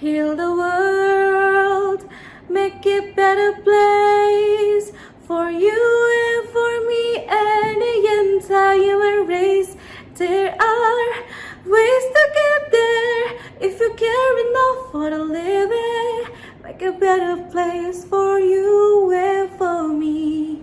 heal the world, make it better place for you and for me and the entire human race. There are ways to get there if you care enough for the living. Make a better place for you and for me.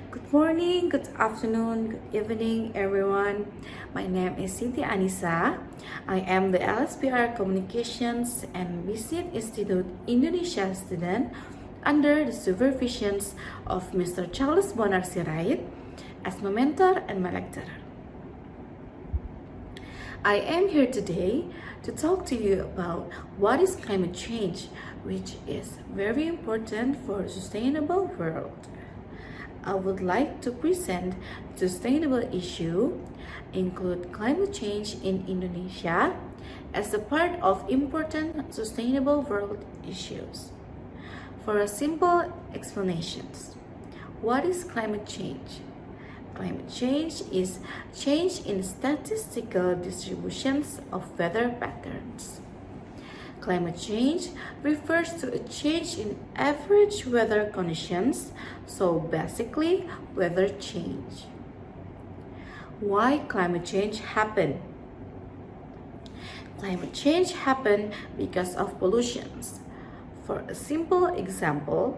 Good morning, good afternoon, good evening, everyone. My name is Siti Annisa. I am the LSPR Communications and Visit Institute Indonesia student under the supervision of Mr. Charles Bonar Sirait as my mentor and my lecturer. I am here today to talk to you about what is climate change, which is very important for a sustainable world. I would like to present the sustainable issue, include climate change in Indonesia as a part of important sustainable world issues. For a simple explanation, what is climate change? Climate change is change in statistical distributions of weather patterns. Climate change refers to a change in average weather conditions, so basically weather change. Why climate change happen? Climate change happen because of pollutions. For a simple example,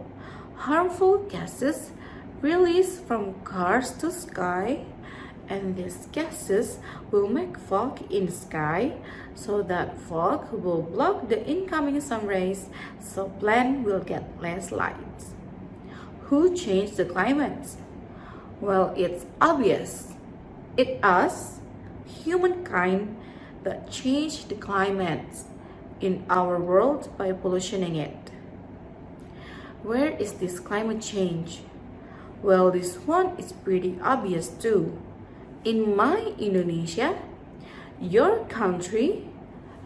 harmful gases released from cars to sky, and these gases will make fog in the sky, so that fog will block the incoming sun rays, so plants will get less light. Who changed the climate? Well, it's obvious. It's us, humankind, that changed the climate in our world by pollutioning it. Where is this climate change? Well, this one is pretty obvious too. In my Indonesia, your country,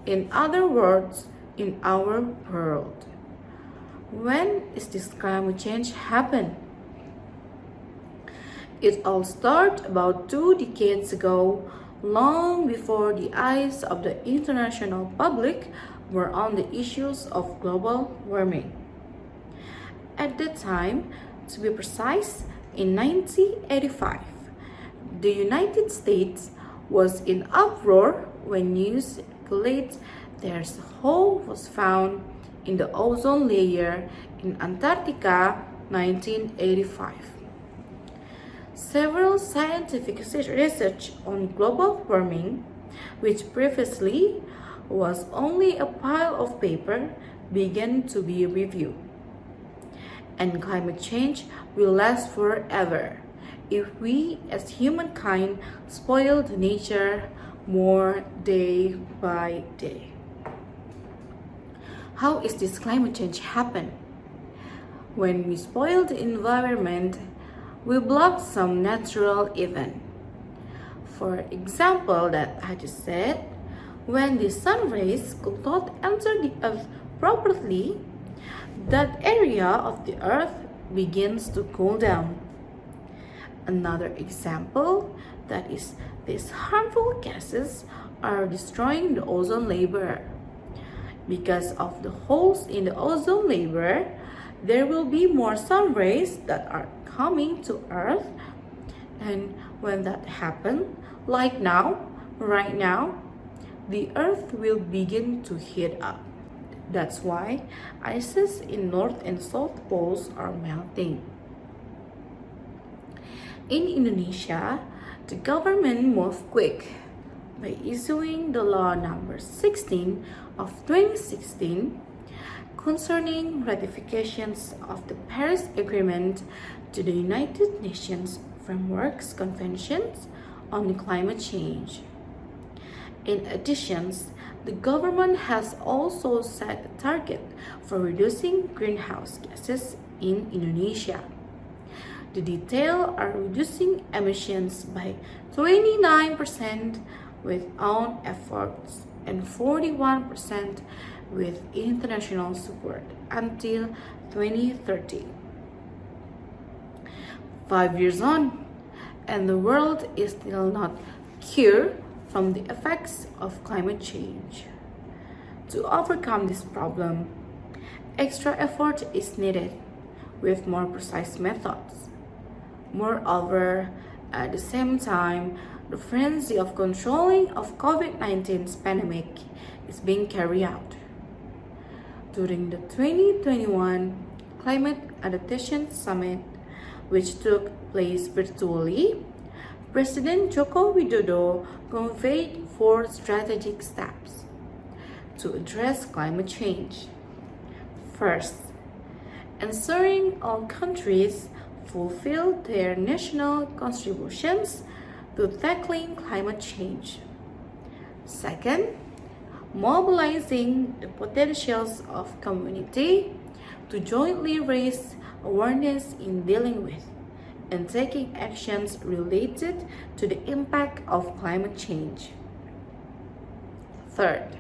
in other words, in our world. When is this climate change happen? It all started about 2 decades ago, long before the eyes of the international public were on the issues of global warming. At that time, to be precise, in 1985, the United States was in uproar when news circulated there's a hole was found in the ozone layer in Antarctica 1985. Several scientific research on global warming, which previously was only a pile of paper, began to be reviewed. And climate change will last forever if we as humankind spoil the nature more day by day. How is this climate change happen? When we spoil the environment, we block some natural event. For example, that I just said, when the sun rays could not enter the earth properly, that area of the earth begins to cool down. Another example, that is, these harmful gases are destroying the ozone layer. Because of the holes in the ozone layer, there will be more sun rays that are coming to earth, and when that happens, like now, right now, the earth will begin to heat up. That's why ices in North and South poles are melting. In Indonesia, the government moved quick by issuing the law number 16 of 2016 concerning ratifications of the Paris Agreement to the United Nations Framework Conventions on Climate Change. In addition, the government has also set a target for reducing greenhouse gases in Indonesia. The details are reducing emissions by 29% with own efforts and 41% with international support until 2030. 5 years on, and the world is still not cured from the effects of climate change. To overcome this problem, extra effort is needed with more precise methods. Moreover, at the same time, the frenzy of controlling of COVID-19 pandemic is being carried out. During the 2021 Climate Adaptation Summit, which took place virtually, President Joko Widodo conveyed 4 strategic steps to address climate change. First, ensuring all countries fulfill their national contributions to tackling climate change. Second, mobilizing the potentials of community to jointly raise awareness in dealing with and taking actions related to the impact of climate change. Third,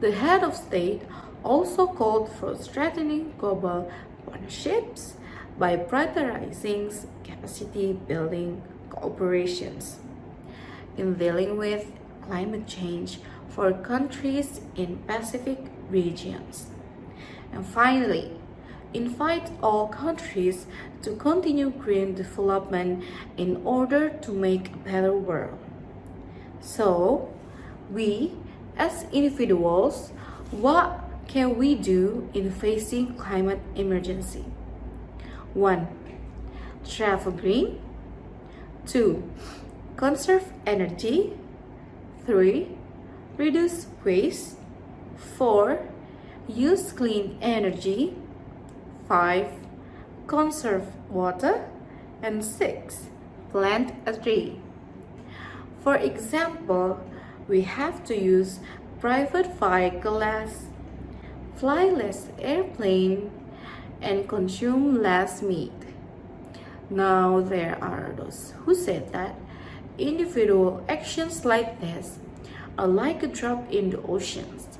the head of state also called for strengthening global partnerships by prioritizing capacity building cooperations in dealing with climate change for countries in Pacific regions. And finally, invite all countries to continue green development in order to make a better world. So, we as individuals, what can we do in facing climate emergency? 1. Travel green. 2. Conserve energy. 3. Reduce waste. 4. Use clean energy. 5. Conserve water. And 6. Plant a tree. For example, we have to use private vehicles, fly less airplane, and consume less meat. Now there are those who said that individual actions like this are like a drop in the oceans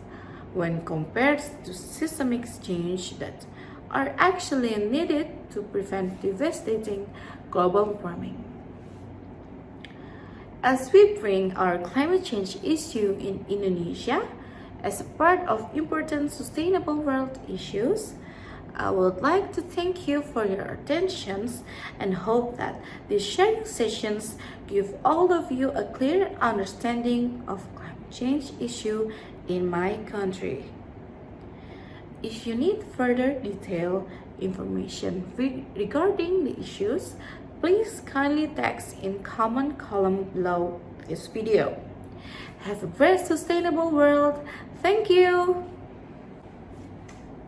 when compared to systemic change that are actually needed to prevent devastating global warming. As we bring our climate change issue in Indonesia as a part of important sustainable world issues, I would like to thank you for your attention and hope that these sharing sessions give all of you a clear understanding of climate change issue in my country. If you need further detailed information regarding the issues, please kindly text in comment column below this video. Have a great sustainable world. Thank you.